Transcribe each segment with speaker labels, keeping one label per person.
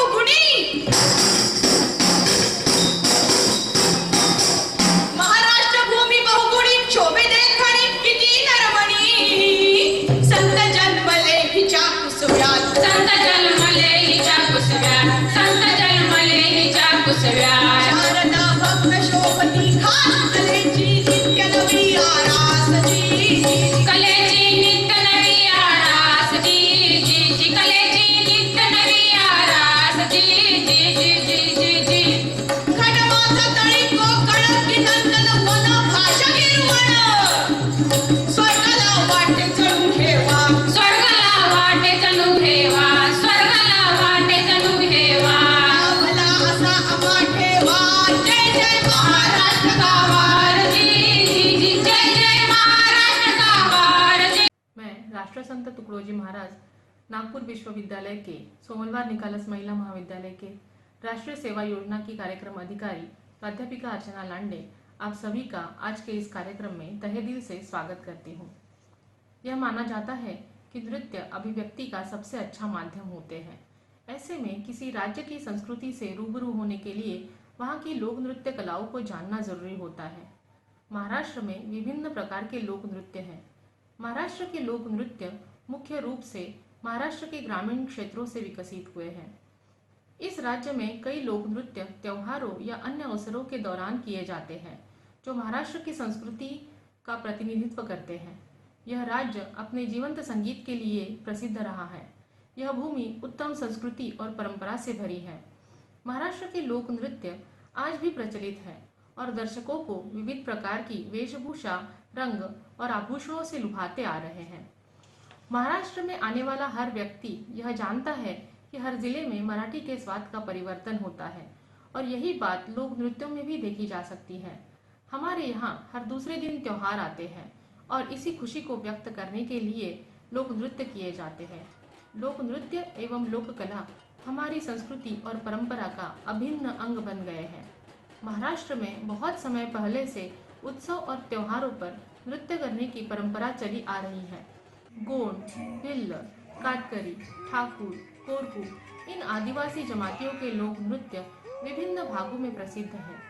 Speaker 1: बहुगुणी, महाराष्ट्र भूमी बहुगुणी शोभे देखणी किती नरमणी. संत जन्मले हिच्या कुसव्यात,
Speaker 2: संत जन्मले हिच्या कुसव्यात, संत जन्मले हिच्या कुसव्यात.
Speaker 1: शारदा भक्त शोभती खास कलेची नित्य नवी आरासची.
Speaker 2: कलेची नित्य नवी आरास जी जी जी, कलेची नित्य नवी आरास जी जी जी जी जी जी.
Speaker 1: खडमाचा तळी कोकण की नंदन वन भाषा गिरवण. स्वर्गाला वाटे चढू ठेवा,
Speaker 2: स्वर्गाला वाटे जणू हेवा, स्वर्गाला वाटे जणू हेवा.
Speaker 1: भला असा आम्हा ठेवा. जय जय
Speaker 2: महाराष्ट्र गावार जी जी जी, जय जय महाराष्ट्र गावार जी.
Speaker 3: मैं राष्ट्रसंत तुकडोजी महाराज नागपुर विश्वविद्यालय के सोमवार निकालस महिला महाविद्यालय के राष्ट्रीय सेवा योजना की कार्यक्रम अधिकारी प्राध्यापिका अर्चना लांडे आप सभी का आज के इस कार्यक्रम में तहे दिल से स्वागत करती हूँ। यह माना जाता है कि नृत्य अभिव्यक्ति का सबसे अच्छा माध्यम होते हैं। ऐसे में किसी राज्य की संस्कृति से रूबरू होने के लिए वहाँ की लोक नृत्य कलाओं को जानना जरूरी होता है। महाराष्ट्र में विभिन्न प्रकार के लोक नृत्य हैं। महाराष्ट्र के लोक नृत्य मुख्य रूप से महाराष्ट्र के ग्रामीण क्षेत्रों से विकसित हुए हैं। इस राज्य में कई लोक नृत्य त्योहारों या अन्य अवसरों के दौरान किए जाते हैं जो महाराष्ट्र की संस्कृति का प्रतिनिधित्व करते हैं। यह राज्य अपने जीवंत संगीत के लिए प्रसिद्ध रहा है। यह भूमि उत्तम संस्कृति और परंपरा से भरी है। महाराष्ट्र के लोक नृत्य आज भी प्रचलित है और दर्शकों को विविध प्रकार की वेशभूषा, रंग और आभूषणों से लुभाते आ रहे हैं। महाराष्ट्र में आने वाला हर व्यक्ति यह जानता है कि हर जिले में मराठी के स्वाद का परिवर्तन होता है और यही बात लोक नृत्यों में भी देखी जा सकती है। हमारे यहाँ हर दूसरे दिन त्योहार आते हैं और इसी खुशी को व्यक्त करने के लिए लोक नृत्य किए जाते हैं। लोक नृत्य एवं लोक कला हमारी संस्कृति और परंपरा का अभिन्न अंग बन गए हैं। महाराष्ट्र में बहुत समय पहले से उत्सव और त्योहारों पर नृत्य करने की परंपरा चली आ रही है। गोंड, भिल्ल, काटकरी, ठाकुर, कोरकू इन आदिवासी जमातियों के लोक नृत्य विभिन्न भागों में प्रसिद्ध हैं।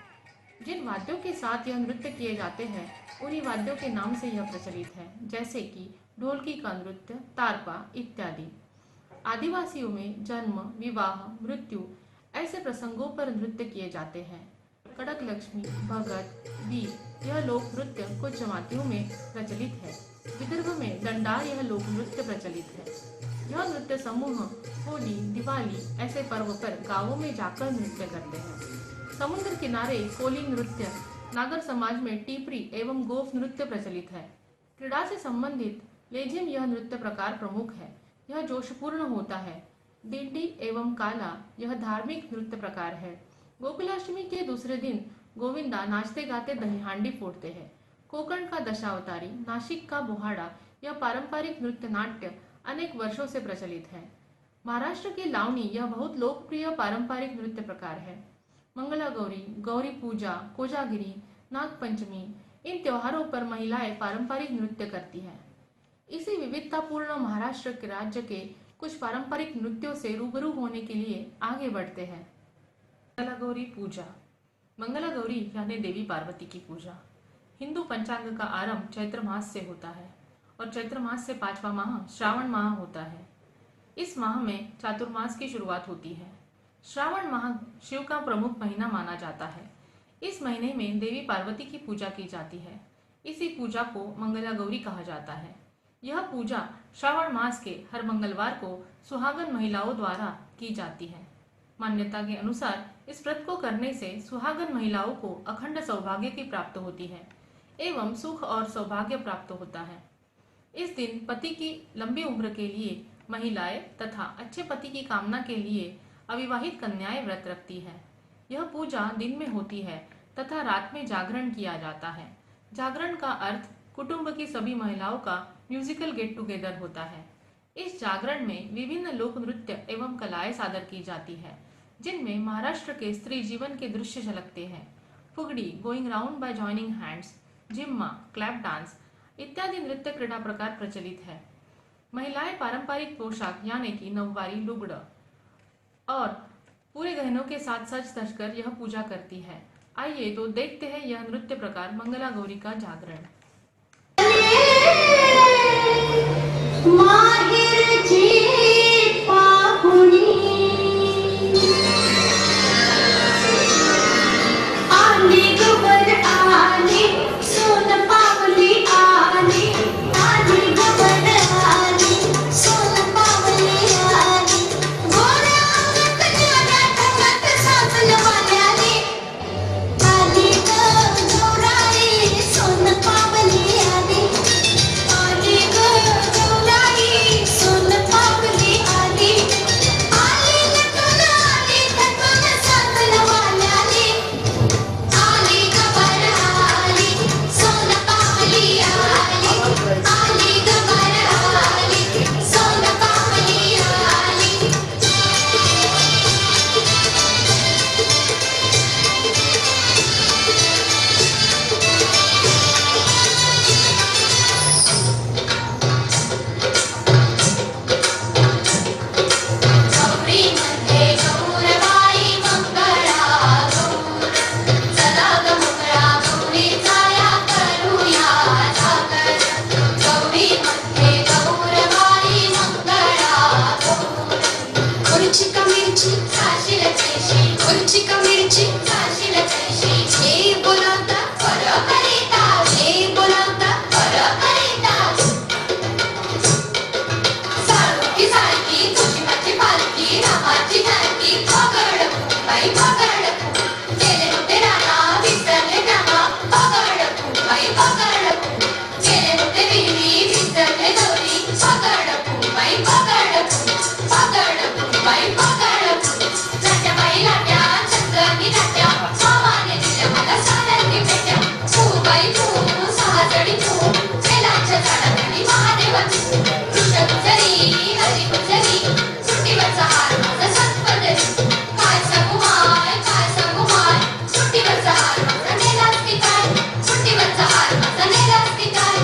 Speaker 3: जिन वाद्यों के साथ यह नृत्य किए जाते हैं उन्हीं वाद्यों के नाम से यह प्रचलित है, जैसे कि ढोलकी का नृत्य, तारपा इत्यादि। आदिवासियों में जन्म, विवाह, मृत्यु ऐसे प्रसंगों पर नृत्य किए जाते हैं। कड़क लक्ष्मी, भगत, वीर यह लोक नृत्य कुछ जमातियों में प्रचलित है। विदर्भ में डंडार यह लोक नृत्य प्रचलित है। यह नृत्य समूह होली, दिवाली ऐसे पर्व पर गांवों में जाकर नृत्य करते हैं। समुद्र किनारे कोली नृत्य, नागर समाज में टीपरी एवं गोफ नृत्य प्रचलित है। क्रीड़ा से संबंधित लेझिम यह नृत्य प्रकार प्रमुख है। यह जोशपूर्ण होता है। डिंडी एवं काला यह धार्मिक नृत्य प्रकार है। गोकुलाष्टमी के दूसरे दिन गोविंदा नाचते गाते दही हांडी फोड़ते हैं। कोकण का दशावतारी, नासिक का बोहाड़ा यह पारंपरिक नृत्य नाट्य अनेक वर्षों से प्रचलित है। महाराष्ट्र की लावनी यह बहुत लोकप्रिय पारंपरिक नृत्य प्रकार है। मंगला गौरी, गौरी पूजा, कोजागिरी, नागपंचमी इन त्योहारों पर महिलाएं पारंपरिक नृत्य करती हैं। इसी विविधतापूर्ण महाराष्ट्र के राज्य के कुछ पारंपरिक नृत्यों से रूबरू होने के लिए आगे बढ़ते हैं। मंगला गौरी पूजा। मंगला गौरी यानी देवी पार्वती की पूजा। हिंदू पंचांग का आरंभ चैत्र मास से होता है और चैत्र मास से 5वां माह श्रावण माह होता है। इस माह में चातुर्मास की शुरुआत होती है। श्रावण माह शिव का प्रमुख महीना माना जाता है। इस महीने में देवी पार्वती की पूजा की जाती है। इसी पूजा को मंगला गौरी कहा जाता है। यह पूजा श्रावण मास के हर मंगलवार को सुहागन महिलाओं द्वारा की जाती है। मान्यता के अनुसार इस व्रत को करने से सुहागन महिलाओं को अखंड सौभाग्य की प्राप्त होती है एवं सुख और सौभाग्य प्राप्त होता है। इस दिन पति की लंबी उम्र के लिए महिलाएं तथा अच्छे पति की कामना के लिए अविवाहित कन्याएं व्रत रखती है। यह पूजा दिन में होती है तथा रात में जागरण किया जाता है। जागरण का अर्थ कुटुंब की सभी महिलाओं का म्यूजिकल गेट टुगेदर होता है। इस जागरण में विभिन्न लोक नृत्य एवं कलाएं सादर की जाती है, जिनमें महाराष्ट्र के स्त्री जीवन के दृश्य झलकते हैं। Fugdi, going round by joining hands, जिम्मा, क्लैप डांस इत्यादि नृत्य क्रीडा प्रकार प्रचलित है। महिलाएं पारंपरिक पोशाक यानी कि नववारी लुगड़ और पूरे गहनों के साथ सज धज कर यह पूजा करती है। आइए तो देखते हैं यह नृत्य प्रकार मंगला गौरी का जागरण।
Speaker 1: माहेरची पाहुणी आली गबर आली सोन पावली आली आली गबर आली सोन पावली आली गोऱ्या अंगात ज्वाल्या ढगात साजल वाल्याली आली ग गौराई सोन पावली आली आली ग गौराई सोन पावली आली आली नटून आली थटून साजल वाल्याली आली गबर आली सोन पावली आली आली गबर आली सोन पावली आली गौरी मध्ये गौरबाई मंगळा गौर चला ग मंगळा गौरी छाया करूया जागर गौरी मध्ये गौरबाई मंगळा गौर खुर्ची का मिरची खाशील कैशी खुर्ची का मिरची खाशील कैशी जे बोलवता बरं करिता जे बोलवता बरं करिता साळुंकी साळकी तुझी माझी पालखी रामाची जानकी पगड बाई पगड गेले होते रामा विसरले रामा पगड बाई पगड गेले होते विहिरी विसरले दोरी पगड बाई पगड बाई पगड लाट्या बाई लाट्या चंद्रानी लाट्या मामाने दिल्या मला सारंगी पेट्या तू बाई तू सहाजडी तू बेलाच्या झाडाखाली महादेवा तू गुजरी हरी गुजरी सुट्टीवरचा हार माझा संपदरी काय सांगू माय सुट्टीवरचा हार माझा नेलास की काय सुट्टीवरचा हार माझा नेलास की काय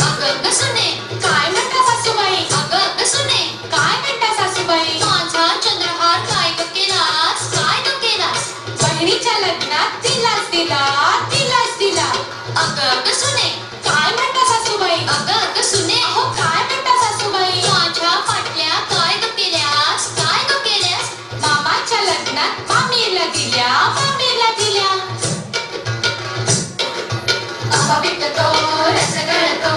Speaker 1: अगं सुने काय म्हणता सासूबाई अगं सुने काय म्हणता सासूबाई माझा चंद्रहार काय ग केलास बहिणीच्या लग्नात दिलास दिला अगं सुने काय म्हणता सासूबाई अगं सुने हो काय म्हणता सासूबाई माझ्या पाटल्या काय ग केल्यास मामाच्या लग्नात मामीला दिल्या आंबा पिकतो रस गळतो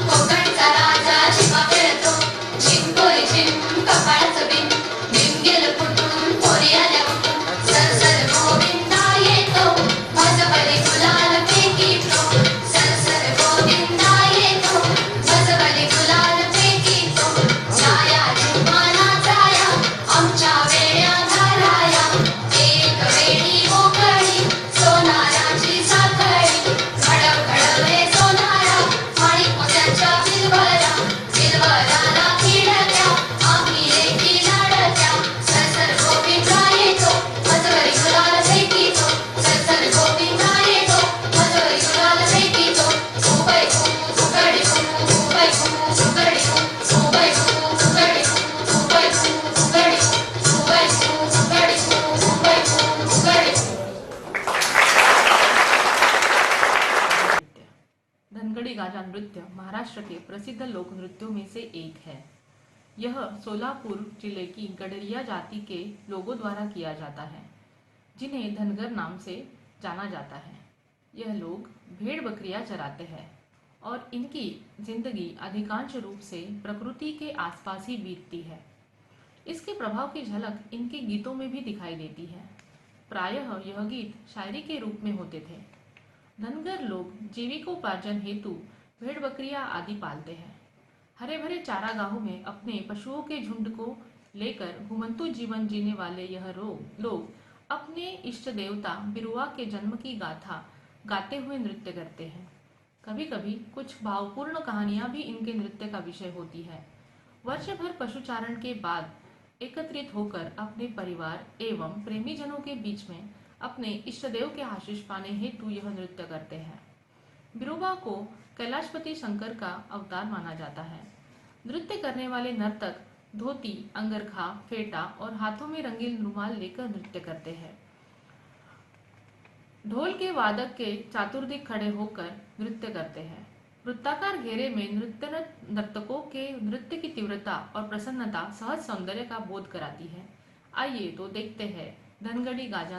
Speaker 1: कोकणचा राजा शिवा खेळतो झिंकोरी झिम कपाळाचं बिन बिन गेलं फुटून पोरी आल्या उठून सर गोविंदा येतो भजबली गुलाल फेकीतो सर गोविंदा येतो भजबली गुलाल फेकीतो छाया जुमाना छाया आमच्या वेड्या धाराया एक वेणी मोकळी सोनाराची साखळी घडवळे सोनारा माणिक मोत्याच्या सिल्वराला खिळल्या आम्ही लेकी लाडच्या सर गोविंदा येतो भजबली गुलाल फेकीतो सर गोविंदा येतो भजबली गुलाल फेकीतो उभय फुगडी उभय फुगडी उभय फुगडी उभय फुगडी उभय फुगडी उभय फुगडी
Speaker 3: धनगड़ी गाजा नृत्य महाराष्ट्र के प्रसिद्ध लोक नृत्यों में से एक है। यह सोलापुर जिले की गडरिया जाति के लोगों द्वारा किया जाता है, जिन्हें धनगर नाम से जाना जाता है। यह लोग भेड़ बकरियां चराते हैं और इनकी जिंदगी अधिकांश रूप से प्रकृति के आसपास ही बीतती है। इसके प्रभाव की झलक इनके गीतों में भी दिखाई देती है। प्रायः यह गीत शायरी के रूप में होते थे। धनगर लोग जीविकोपार्जन हेतु भेड़ बकरियां आदि पालते हैं। हरे भरे चारागाहों में अपने पशुओं के झुंड को लेकर घुमंतु जीवन जीने वाले यह लोग अपने इष्ट देवता बिरुआ के जन्म की गाथा गाते हुए नृत्य करते हैं। कभी कभी कुछ भावपूर्ण कहानियां भी इनके नृत्य का विषय होती है। वर्ष भर पशुचारण के बाद एकत्रित होकर अपने परिवार एवं प्रेमीजनों के बीच में अपने इष्टदेव के आशीष पाने हेतु यह नृत्य करते हैं। बिरुवा को कैलाशपति शंकर का अवतार माना जाता है। नृत्य करने वाले नर्तक धोती, अंगरखा, फेटा और हाथों में रंगीन रुमाल लेकर नृत्य करते हैं। ढोल के वादक के चातुर्दिक खड़े होकर नृत्य करते हैं। वृत्ताकार घेरे में नर्तकों के नृत्य की तीव्रता और प्रसन्नता सहज सौंदर्य का बोध कराती है। आइए तो देखते हैं धनगढ़ी गाजा।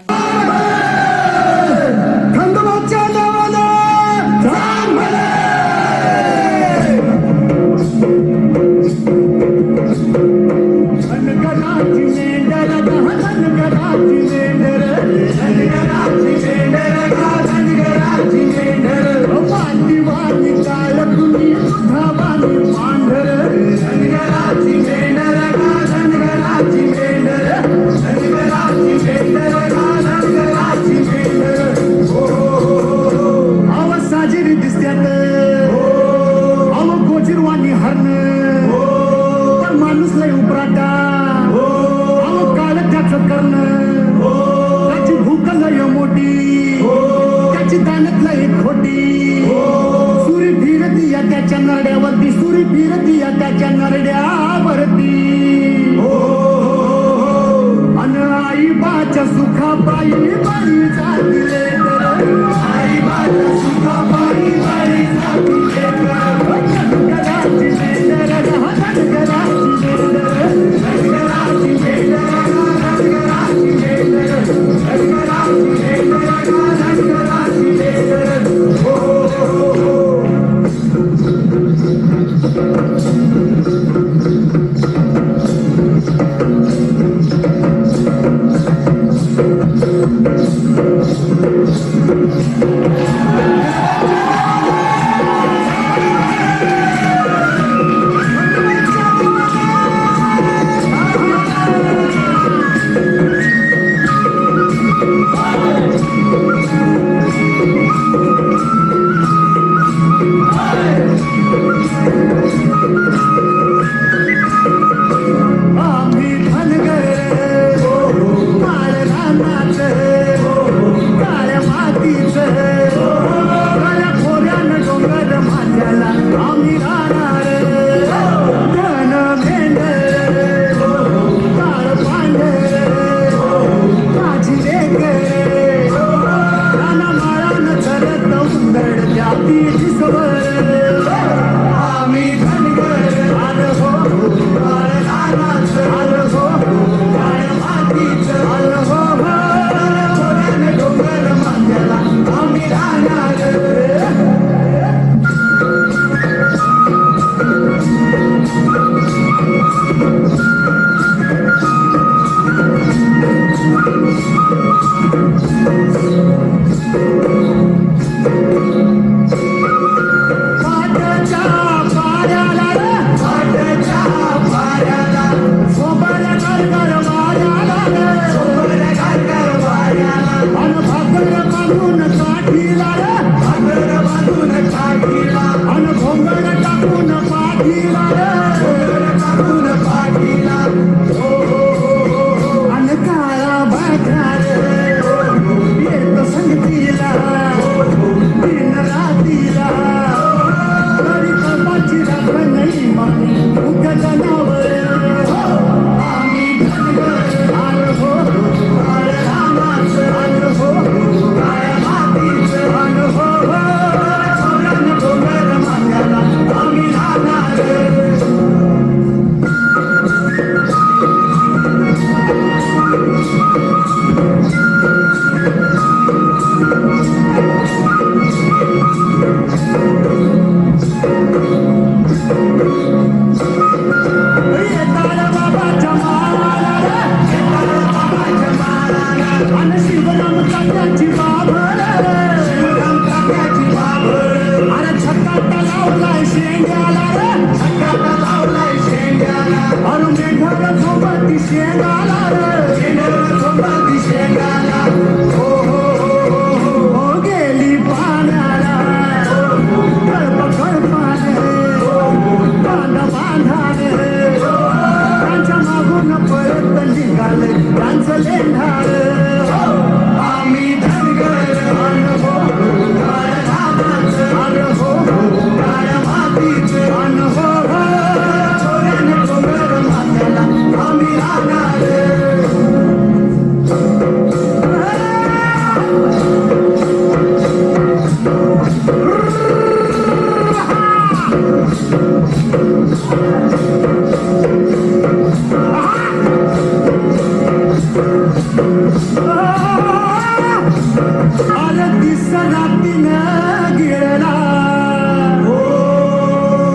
Speaker 4: आलं दिसना तिनं गिळला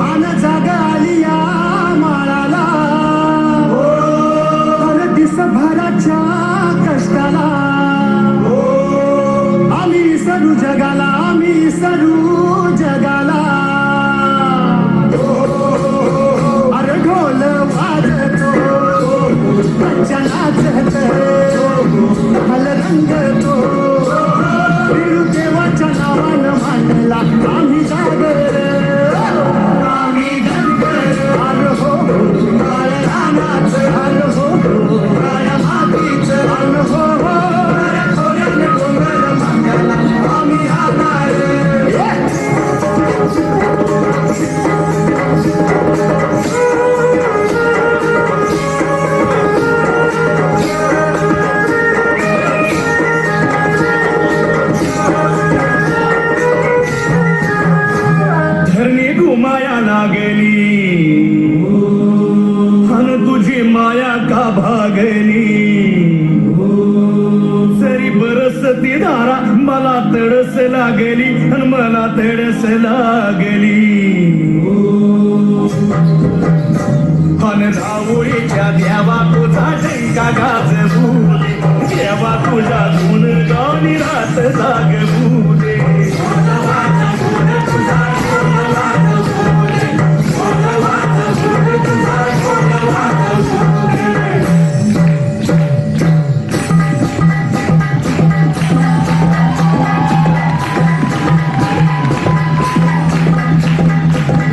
Speaker 4: आन जागा आली या माळाला आलं दिसभराच्या कष्टाला आम्ही सरू जगाला आम्ही सरू जगाला अरे ढोल वाजतो पंचा नाचत हल रंगतो देवाच्या नावानं मांडला आम्ही जागर आम्ही गणगर आलो हो काळ रानात आलो हो काळ मातीच आलो हो थोड्याने डोंगर मांडला आम्ही आणार धरणी घुमाया लागली अन तुझी माया का भागली जरी बरसती धारा मला तडस लागली अन मला तडस लागली अन धावळीच्या देवा तुझा डंका गाजवू दे देवा तुझा गुण गाणी रात जागवू दे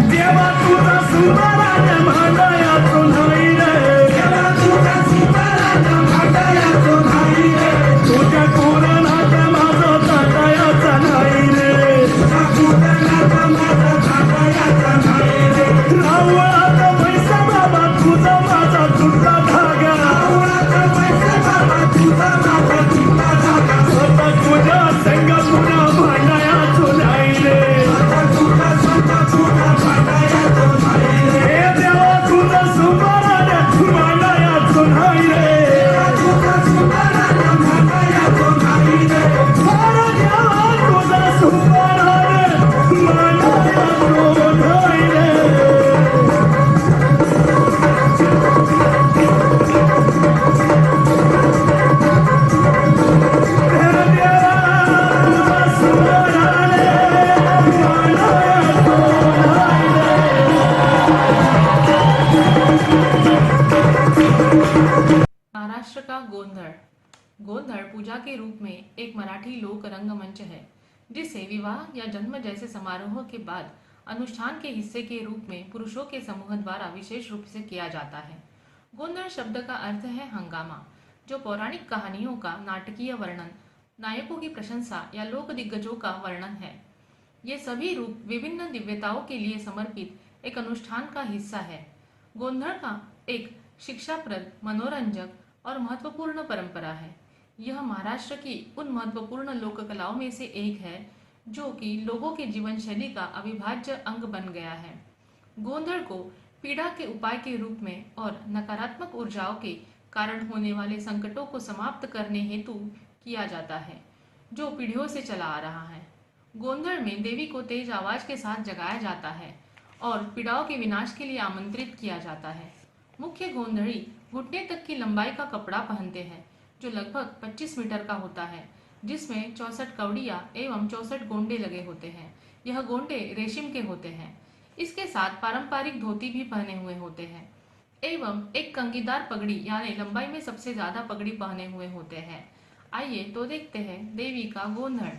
Speaker 4: देवा तुझा सुंदराने भांडायाचो नाही रे देवा तुझा सुंदराने भांडायाचो नाही रे तुझ्या कोरणाचा माझा ताटायाचा नाही रे तुझ्या कोरणाचा माझा ताटायाचा नाही रे रावळाचा पैसा बाबा तुझा माझा तुझा धागा रावळाचा पैसा बाबा तुझा माझा तुझा धागा स्वतः तुझ्या संग पुन्हा भांडायाचो नाही रे तुझा स्वतः तुझा भांडायाचो नाही रे देवा तुझा सुंदराने भांडायाचो नाही रे तुझा सुंदराने भांडायाचो नाही रे देवा तुझा सुंदराने भांडायाचो नाही रे
Speaker 3: महाराष्ट्र का गोंधड़। गोंधड़ पूजा के रूप में एक मराठी लोक रंगमंच है जिसे विवाह या जन्म जैसे समारोह के बाद अनुष्ठान के हिस्से के रूप में पुरुषों के समूह द्वारा विशेष रूप से किया जाता है। गोंधड़ शब्द का अर्थ है हंगामा, जो पौराणिक कहानियों का नाटकीय वर्णन, नायकों की प्रशंसा या लोक दिग्गजों का वर्णन है। ये सभी रूप विभिन्न दिव्यताओं के लिए समर्पित एक अनुष्ठान का हिस्सा है। गोंधड़ का एक शिक्षाप्रद, मनोरंजक और महत्वपूर्ण परंपरा है। यह महाराष्ट्र की उन महत्वपूर्ण लोक कलाओं में से एक है जो कि लोगों के जीवन शैली का अविभाज्य अंग बन गया है। गोंधड़ को पीड़ा के उपाय के रूप में और नकारात्मक ऊर्जाओं के कारण होने वाले संकटों को समाप्त करने हेतु किया जाता है, जो पीढ़ियों से चला आ रहा है। गोंधड़ में देवी को तेज आवाज के साथ जगाया जाता है और पीड़ाओं के विनाश के लिए आमंत्रित किया जाता है। मुख्य गोंधड़ी घुटने तक की लंबाई का कपड़ा पहनते हैं जो लगभग 25 मीटर का होता है, जिसमें 64 कवड़ियाँ एवं 64 गोंडे लगे होते हैं। यह गोंडे रेशम के होते हैं। इसके साथ पारंपरिक धोती भी पहने हुए होते हैं एवं एक कंगीदार पगड़ी यानी लंबाई में सबसे ज्यादा पगड़ी पहने हुए होते हैं। आइए तो देखते हैं देवी का गोंधड़।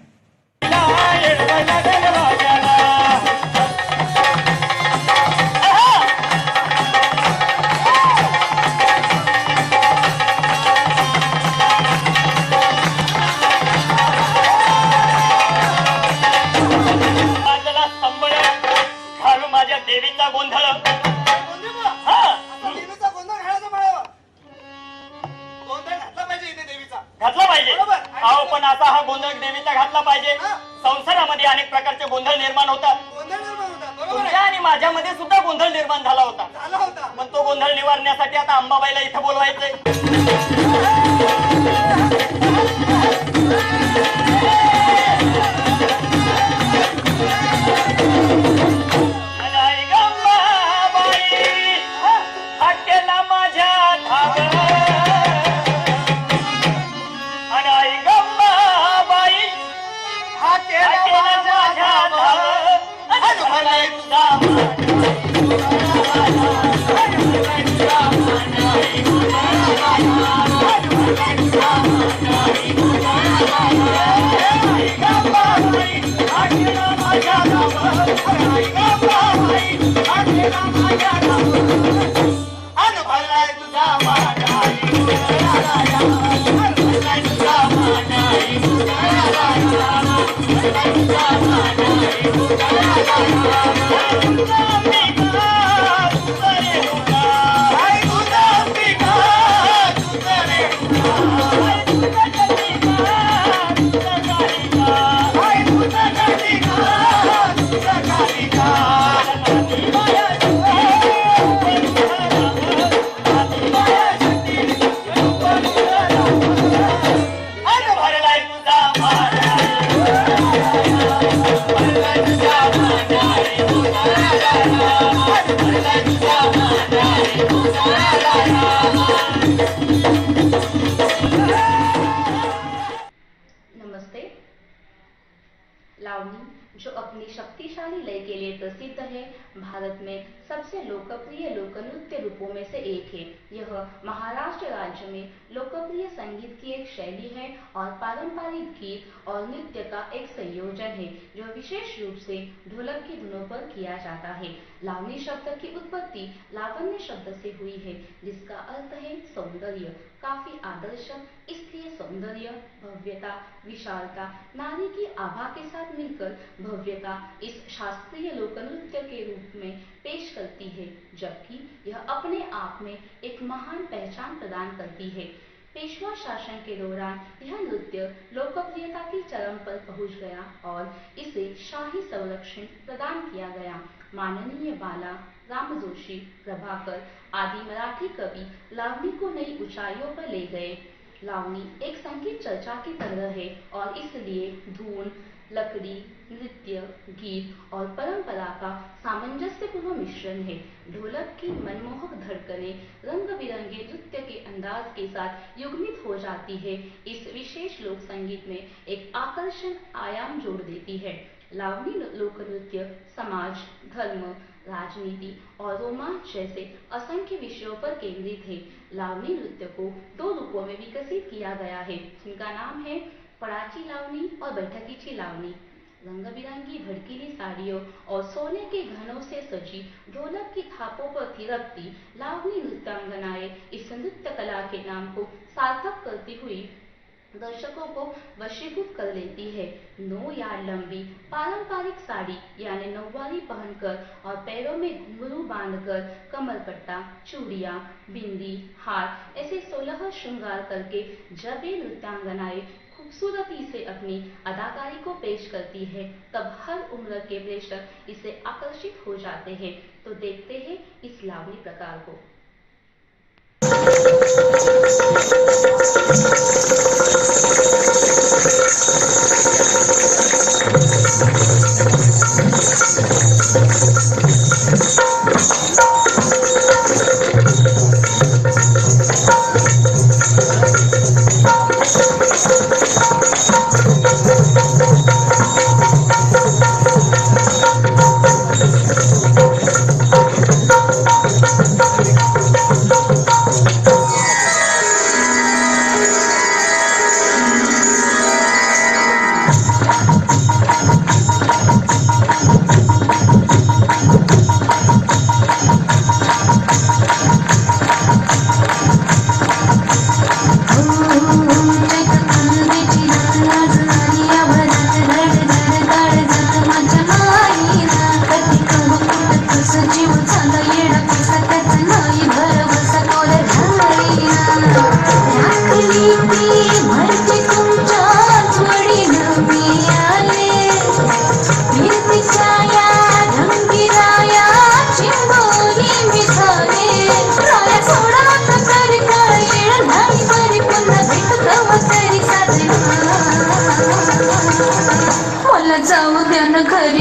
Speaker 5: देवीचा गोंधळ
Speaker 6: देवीचा गोंधळ घालायचा म्हणावा. गोंधळ घातला पाहिजे इथे देवीचा.
Speaker 5: घातला पाहिजे.
Speaker 6: बरोबर.
Speaker 5: अहो पण असा हा गोंधळ देवीचा घातला पाहिजे.
Speaker 6: हा.
Speaker 5: संसारामध्ये अनेक प्रकारचे गोंधळ निर्माण होतात.
Speaker 6: गोंधळ निर्माण होतात. बरोबर
Speaker 5: तुमच्या
Speaker 6: आहे.
Speaker 5: आणि
Speaker 6: माझ्यामध्ये सुद्धा गोंधळ निर्माण झाला होता. पण तो गोंधळ निवारण्यासाठी आता अंबाबाईला इथं बोलवायचंय.
Speaker 5: नमस्ते। लावनी, जो अपनी शक्तिशाली लय के लिए प्रसिद्ध है, भारत में सबसे लोकप्रिय लोकनृत्य रूपों में से एक है। यह महाराष्ट्र राज्य में लोकप्रिय संगीत की एक शैली है और पारंपरिक गीत और नृत्य का एक संयोजन है जो विशेष रूप से ढोलक की धुनों पर किया जाता है। लावनी शब्द की उत्पत्ति लावण्य शब्द से हुई है, जिसका अर्थ है सौंदर्य। काफी आदर्शक, इसलिए सौंदर्य, भव्यता, विशालता, नारी की आभा के साथ मिलकर भव्यता इस शास्त्रीय लोकनृत्य के रूप में पेश करती है, जबकि यह अपने आप में एक महान पहचान प्रदान करती है। पेशवा शासन के दौरान यह नृत्य लोकप्रियता की चरम पर पहुंच गया और इसे शाही संरक्षण प्रदान किया गया। माननीय बाला, राम जोशी, प्रभाकर आदि मराठी कवि लावनी को नई ऊंचाइयों पर ले गए। लावनी एक संगीत चर्चा की तरह है और इसलिए धुन, लकड़ी, नृत्य, गीत और परंपरा का सामंजस्यपूर्ण मिश्रण है। ढोलक की मनमोहक धड़कनें रंग बिरंगे नृत्य के अंदाज के साथ युग्मित हो जाती है। इस विशेष लोक संगीत में एक आकर्षण आयाम जोड़ देती है। लावनी लोक नृत्य समाज, धर्म, राजनीति और रोमांच जैसे असंख्य विषयों पर केंद्रित है। लावनी नृत्य को 2 रूपों में विकसित किया गया है, जिनका नाम है पड़ाची लावनी और बैठकीची लावनी। रंग बिरंगी भड़कीली साड़ियों और सोने के घनों से सजी ढोलक की थापों पर थिरकती लावनी नृत्यांगनाएं इस नृत्य कला के नाम को सार्थक करती हुई दर्शकों को वशीभूत कर लेती है। 9 यार्ड लंबी पारंपरिक साड़ी यानी नौवारी पहनकर और पैरों में घुंघरू बांधकर कमरपट्टा, चूड़ियां, बिंदी, हार ऐसे 16 श्रृंगार करके जब ये नृत्यांगनाएं खूबसूरती से अपनी अदाकारी को पेश करती है, तब हर उम्र के प्रेक्षक इससे आकर्षित हो जाते हैं। तो देखते हैं इस लावनी प्रकार को।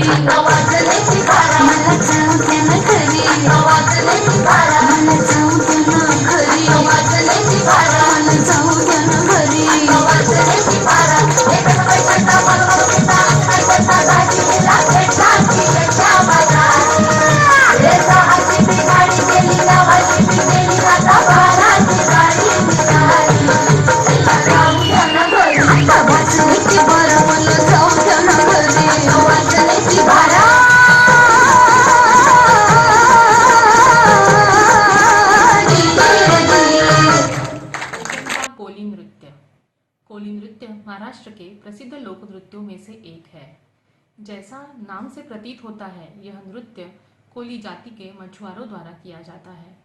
Speaker 1: वाजले बारा मला जाऊ दे ना घरी वाजले बारा मला जाऊ दे ना घरी वाजले बारा मला जाऊ दे ना घरी वाजले बारा एक पैसा मला पिता पैसा दाजी लागते शांती त्याच्या बाजार रे साहसी ती गाडी गेली लावाची ती गेली आता बाराची गाडी निघाली जाऊ दे ना घरी वाजले बारा मला जाऊ दे ना घरी वाजले बारा
Speaker 3: कोली नृत्य। कोली नृत्य महाराष्ट्र के प्रसिद्ध लोक नृत्यों में से एक है। जैसा नाम से प्रतीत होता है, यह नृत्य कोली जाति के मछुआरों द्वारा किया जाता है।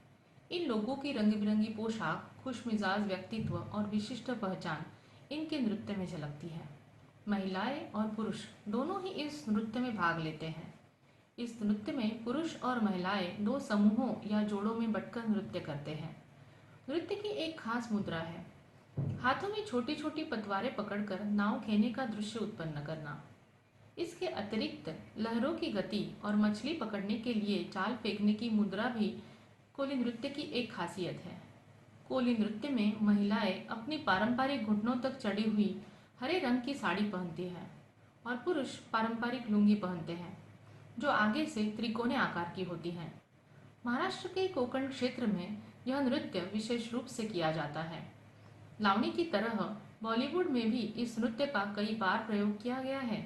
Speaker 3: इन लोगों की रंग बिरंगी पोशाक, खुशमिजाज व्यक्तित्व और विशिष्ट पहचान इनके नृत्य में झलकती है। महिलाएं और पुरुष दोनों ही इस नृत्य में भाग लेते हैं। इस नृत्य में पुरुष और महिलाएं दो समूहों या जोड़ों में बंटकर नृत्य करते हैं। नृत्य की एक खास मुद्रा है, हाथों में छोटी छोटी पतवारें पकड़कर नाव खेने का दृश्य उत्पन्न करना। इसके अतिरिक्त लहरों की गति और मछली पकड़ने के लिए जाल फेंकने की मुद्रा भी कोली नृत्य की एक खासियत है। कोली नृत्य में महिलाएं अपनी पारंपरिक घुटनों तक चढ़ी हुई हरे रंग की साड़ी पहनती है और पुरुष पारंपरिक लुंगी पहनते हैं, जो आगे से त्रिकोणीय आकार की होती है। महाराष्ट्र के कोकण क्षेत्र में यह नृत्य विशेष रूप से किया जाता है। लावणी की तरह बॉलीवुड में भी इस नृत्य का कई बार प्रयोग किया गया है।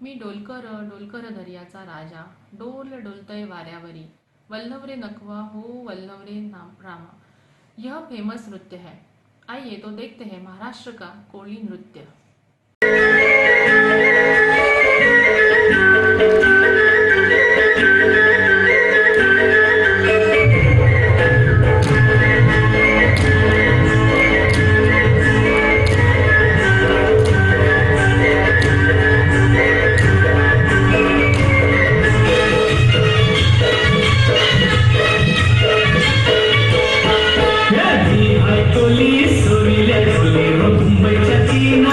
Speaker 3: मी डोलकर डोलकर दर्याचा राजा, डोल डोलतय वाऱ्यावरी, वल्लभ रे नकवा हो वल्लभ रे रामा, यह फेमस नृत्य है। आइए तो देखते हैं महाराष्ट्र का कोली नृत्य।
Speaker 4: कोली सोरील्या मुंबईच्या तीन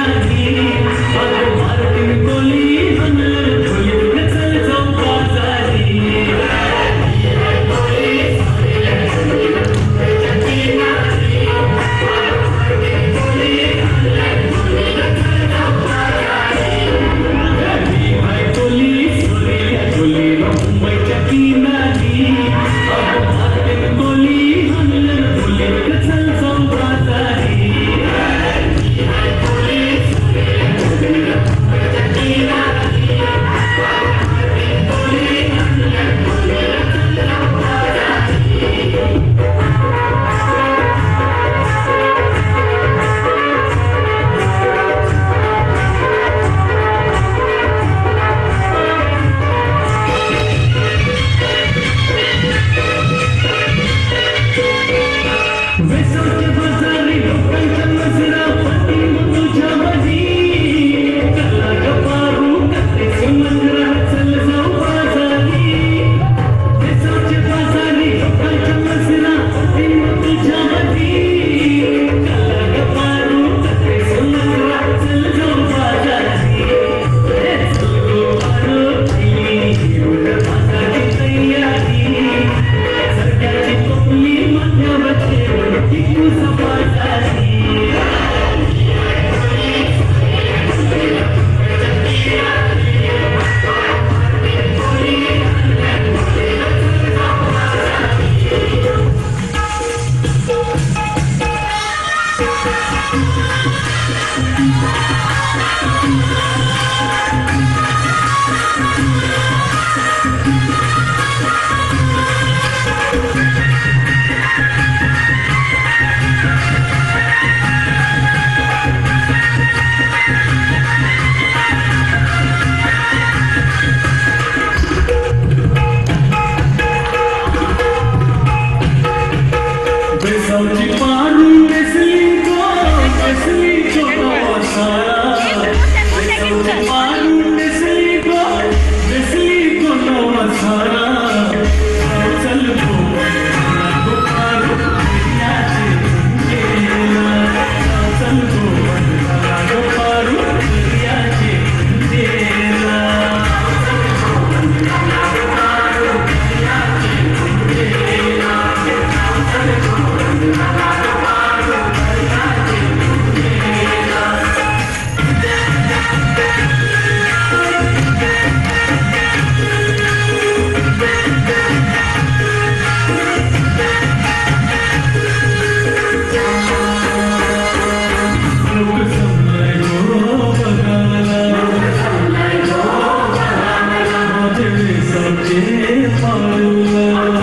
Speaker 4: पाळूला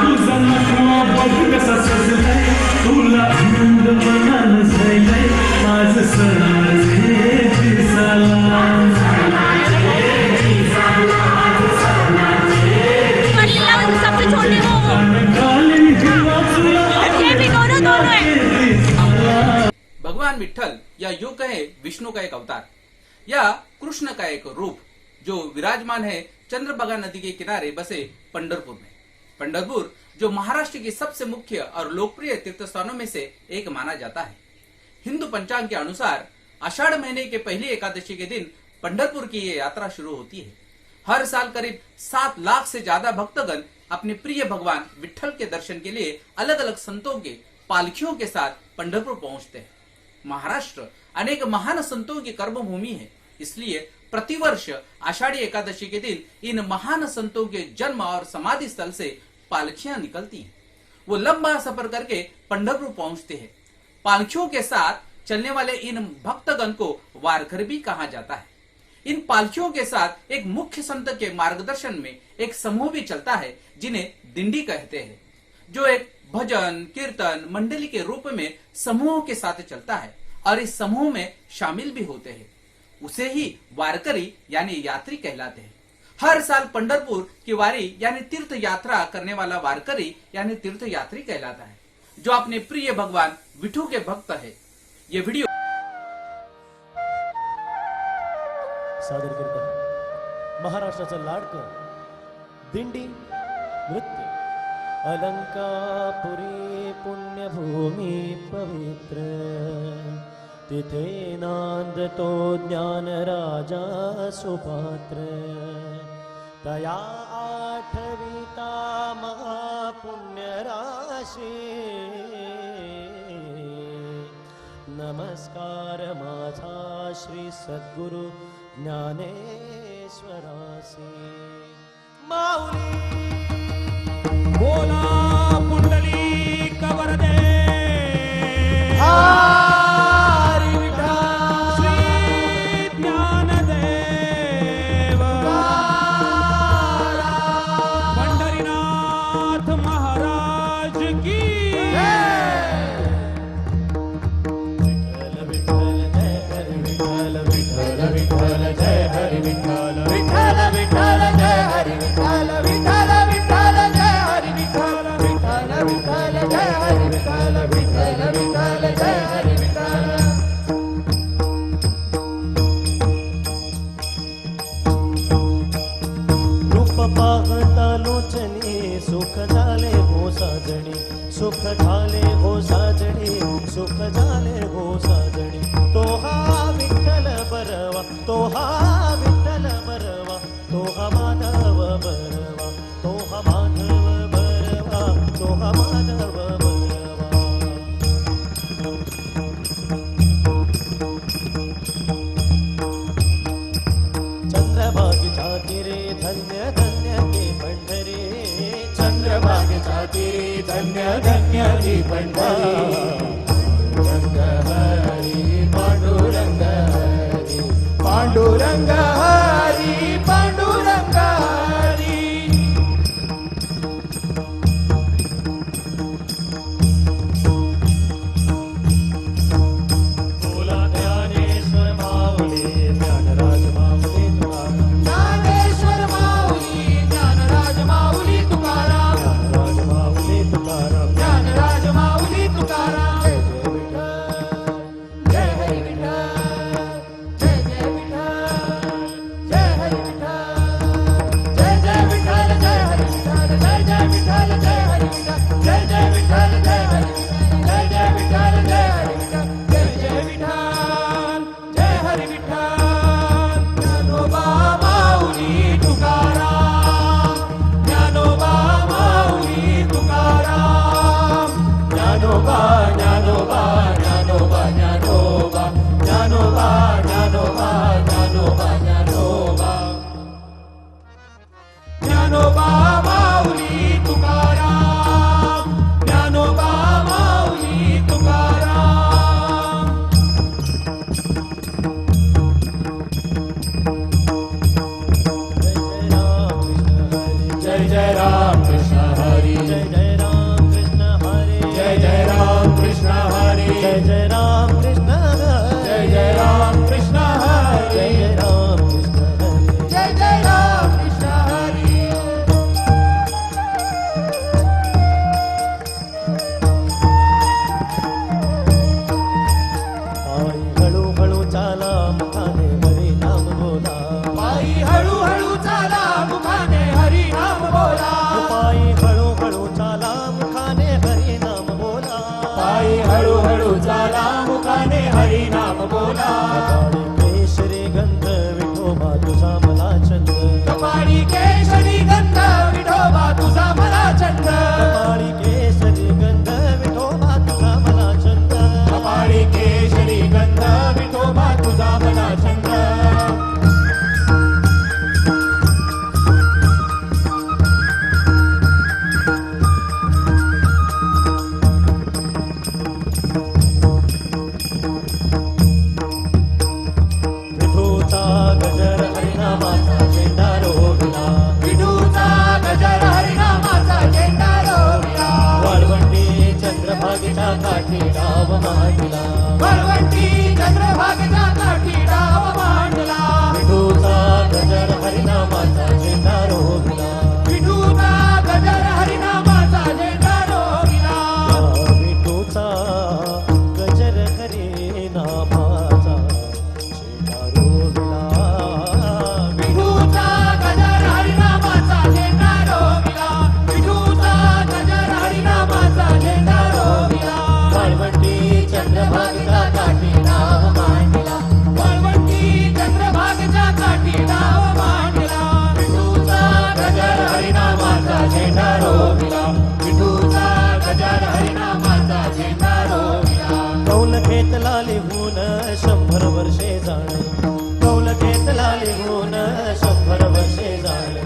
Speaker 4: तुझा नकळा बघ कसा सजलाय तुला आनंद मनानं जायलाय माझं सणाचे दिसाला
Speaker 2: सबसे छोटे वो ये भी दोनों है।
Speaker 7: भगवान विठ्ठल या योग है विष्णु का एक अवतार या कृष्ण का एक रूप जो विराजमान है चंद्रभागा नदी के किनारे बसे पंढरपुर में। पंढरपुर जो महाराष्ट्र के सबसे मुख्य और लोकप्रिय तीर्थ स्थानों में से एक माना जाता है। हिंदू पंचांग के अनुसार आषाढ़ महीने के पहली एकादशी के दिन पंढरपुर की ये यात्रा शुरू होती है। हर साल करीब 7 लाख से ज्यादा भक्तगण अपने प्रिय भगवान विठ्ठल के दर्शन के लिए अलग अलग संतों के पालकियों के साथ पंढरपुर पहुंचते हैं। महाराष्ट्र अनेक महान संतों की कर्मभूमि है, इसलिए प्रतिवर्ष आषाढ़ी एकादशी के दिन इन महान संतों के जन्म और समाधि स्थल से पालकियां निकलती हैं। वो लंबा सफर करके पंढरपुर पहुंचते हैं। पालकियों के साथ चलने वाले इन भक्तगण को वारकरी भी कहा जाता है। इन पालकियों के साथ एक मुख्य संत के मार्गदर्शन में एक समूह भी चलता है जिन्हें दिंडी कहते हैं, जो एक भजन कीर्तन मंडली के रूप में समूह के साथ चलता है और इस समूह में शामिल भी होते हैं। उसे ही वारकरी यानी यात्री कहलाते हैं। हर साल पंढरपुर की वारी यानी तीर्थ यात्रा करने वाला वारकरी यानी तीर्थ यात्री कहलाता है, जो अपने प्रिय भगवान विठू के भक्त है। ये वीडियो
Speaker 8: सादर करतात महाराष्ट्राचं लाडकं दिंडी नृत्य अलंकापुरी पुण्यभूमी पवित्र तिथे नांदतो ज्ञान राजा सुपात्र तया आठविता महापुण्य राशी नमस्कार माझा श्री सद्गुरु ज्ञानेश्वरासी माऊली
Speaker 9: बोला पुंडली कवरदे
Speaker 8: हरी विठ्ठल
Speaker 9: श्री ज्ञानदेव पंढरीनाथ महाराज की
Speaker 8: विठ्ठल जय हरी विठ्ठल विठ्ठल विठ्ठल जय हरी विठ्ठल विठ्ठल विठ्ठल जय हरी विठ्ठल विठ्ठल विठ्ठल जय हरी विठ्ठल विठ्ठल विठ्ठल जय हरी विठ्ठल रूप पाहता लोचनी सुख झाले हो साजणी सुख झाले हो साजणी सुख झाले हो साजणी तो हा विठ्ठल बरवा तो हा विठ्ठल बरवा तो हा माधव बरवा तो हा माधव बरवा तो हा माधव बरवा चंद्रभागेच्या तीरे धन्य धन्य की पंढरी चंद्रभागेच्या तीरे धन्य धन्य की पंढरी रंग हरी पांडुरंग हरी पांडुरंग हरी पांडुरंग हरी बोला ज्ञानेश्वर माऊली ज्ञानराज माऊली तुकाराम ज्ञानेश्वर माऊली ज्ञानराज माऊली तुकाराम ज्ञानराज माऊली तुकाराम ज्ञानराज माऊली तुकाराम जय हरी विठ्ठल जय जय विठ्ठल
Speaker 9: जय राम कृष्ण हरी
Speaker 8: जय जय राम कृष्ण हरे
Speaker 9: जय जय राम कृष्ण हरी
Speaker 8: जय जय राम कृष्ण हरे
Speaker 9: जय जय राम कृष्ण हरी
Speaker 8: जय जय राम कृष्ण हरे
Speaker 9: जय जय राम कृष्ण हरी
Speaker 8: पायी हळूहळू चाला मुखाने हरी नाम बोला
Speaker 9: पायी हळूहळू चाला मुखाने हरी नाम बोला
Speaker 8: पायी हळूहळू चाला मुखाने हरी नाम बोला
Speaker 9: पायी हळूहळू चाला मुखाने हरी नाम बोला
Speaker 8: कपाळी केशरी गंध विठोबा तुझा मला छंद
Speaker 9: कपाळी केशरी गंध विठोबा तुझा मला छंद
Speaker 8: कपाळी केशरी गंध विठोबा तुझा मला छंद
Speaker 9: कपाळी केशरी गंध विठोबा तुझा मला छंद
Speaker 8: विठूचा गजर हरिनामाचा झेंडा रोविला
Speaker 9: विठूचा गजर हरिनामाचा झेंडा रोविला
Speaker 8: वाळवंटी चंद्रभागेच्या काठी डाव मांडला
Speaker 9: वाळवंटी चंद्रभागेच्या काठी डाव मांडला
Speaker 8: विठूचा गजर हरिनामाचा झेंडा रोविला
Speaker 9: विठूचा गजर हरिनामाचा झेंडा रोविला
Speaker 8: विठूचा गजर हरिनामाचा झेंडा रोविला
Speaker 9: विठूचा गजर हरिनामाचा झेंडा रोविला विठूचा गजर हरिनामाचा झेंडा रोविला
Speaker 8: वाळवंटी चंद्रभागेच्या काठी डाव मांडला
Speaker 9: वाळवंटी चंद्रभागेच्या काठी डाव मांडला विठूचा गजर हरिनामाचा झेंडा रोविला विठूचा गजर हरिनामाचा झेंडा रोविला
Speaker 8: कौल घेतला लिहून 100 वर्षे झाले कौल घेतला लिहून 100 वर्षे झाले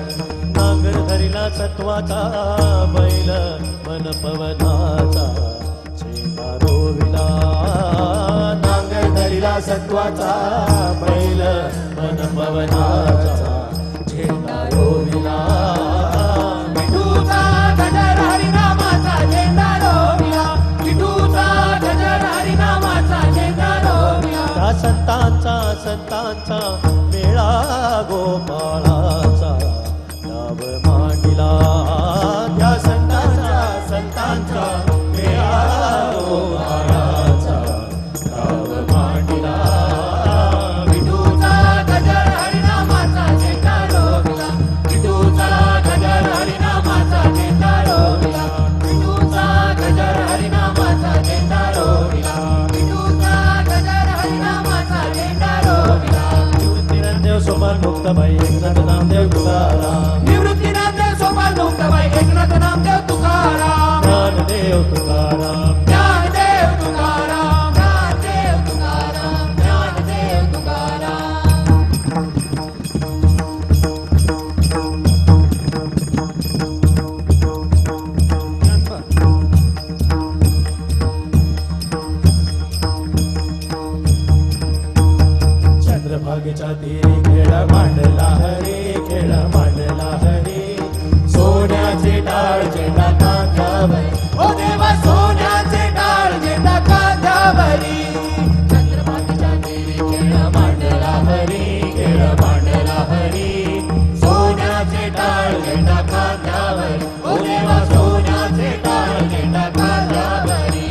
Speaker 8: नांगर धरिला सत्वाचा बैल मन पवनाचा झेंडा रोविला नांगर धरिला सत्वाचा बैल मन पवनाचा झेंडा रोविला
Speaker 9: विठूचा गजर हरिनामाचा झेंडा रोविला विठूचा गजर हरिनामाचा झेंडा रोविला
Speaker 8: त्या संतांचा मेळा गोपाळाचा नाव मांडिला त्या संतांचा मेळा गोपाळाचा नाव मांडिला
Speaker 9: विठूचा गजर हरिनामाचा झेंडा रोविला विठूचा गजर हरिनामाचा झेंडा रोविला विठूचा गजर हरिनामाचा झेंडा रोविला विठूचा गजर हरिनामाचा झेंडा रोविला
Speaker 8: निवृत्ती नामदेव सोपान मुक्ताबाई एकनाथ नामदेव तुकाराम
Speaker 9: निवृत्ती नामदेव सोपान मुक्ताबाई एकनाथ नामदेव तुकाराम
Speaker 8: ज्ञानदेव तुकाराम
Speaker 9: ज्ञानदेव तुकाराम ज्ञानदेव तुकाराम ज्ञानदेव तुकाराम
Speaker 8: चंद्रभागेच्या तीरी खेळ मांडला हरी खेळ मांडला हरी सोन्याचे टाळ झेंडा कांद्यावर
Speaker 9: ओ देवा सोन्याचे टाळ झेंडा कांद्यावरी चंद्रभागेच्या तीरी खेळ मांडला हरी खेळ मांडला हरी सोन्याचे टाळ झेंडा कांद्यावर ओ देवा सोन्याचे टाळ झेंडा कांद्यावरी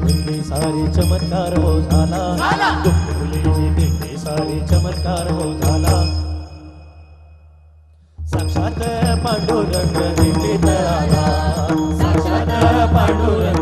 Speaker 8: दिंडी सारी चमत्कार हो झाला दुखलेली दिंडी सारी चमत्कार हो झाला साक्षात पांडुरंग दिल्लीत आला साक्षात पांडुरंग